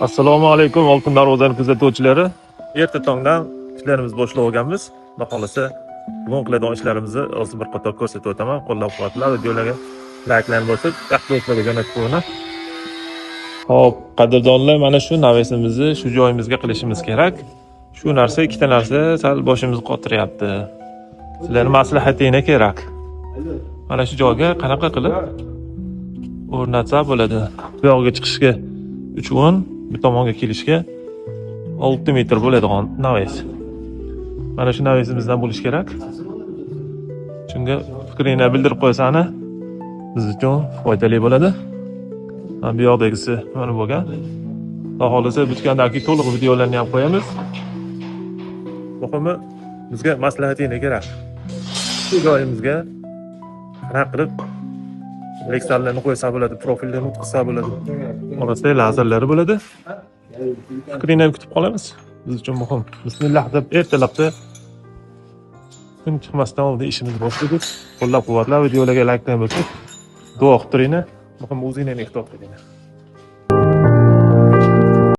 Assalomu alaykum oltin darvozani kuzatuvchilari. Erta tongdan ishlarimiz boshlab olganmiz. Xudo xolasa bugun qiladigan ishlarimizni hozir bir qator ko'rsatib o'taman. Qo'llab-quvvatlab videolarga layklarni bosib, taqdirlarga jo'natib qo'ying. Xo'p, qadrdonlar, mana shu navesimizni shu joyimizga qilishimiz kerak. Shu narsa, ikkita narsa sal boshimizni qotiryapti. Sizlarning maslahatingiz kerak. Mana shu joyga qanaqa qilib o'rnatsa bo'ladi? Bu yoqqa chiqishga 3 o'rin, bu tomonga kelishga 6 metr bo'ladigan naves. Mana shu navesimizdan bo'lish kerak. Shunga fikringizni bildirib qo'ysangiz biz uchun foydali bo'ladi. Mana bu yoqdagisi mana bo'lgan. Xudo xolasa bitgandagi to'liq videolarni ham qo'yamiz. Muhimi bizga maslahatingiz kerak. Shu joyimizga qanaqa qilib ekranlarni qo'ysa bo'ladi, profillarni o'tkazsa bo'ladi. Orasida lazerlari bo'ladi. Fikrini ham kutib qolamiz. Biz uchun muhim. Bismillah deb ertalabda kun chiqmasdan oldin ishimizni boshladik. Qo'llab-quvvatlab videolarga like bosib, duo qilib turinglar. Muhim o'zingizni ehtiyot qiling.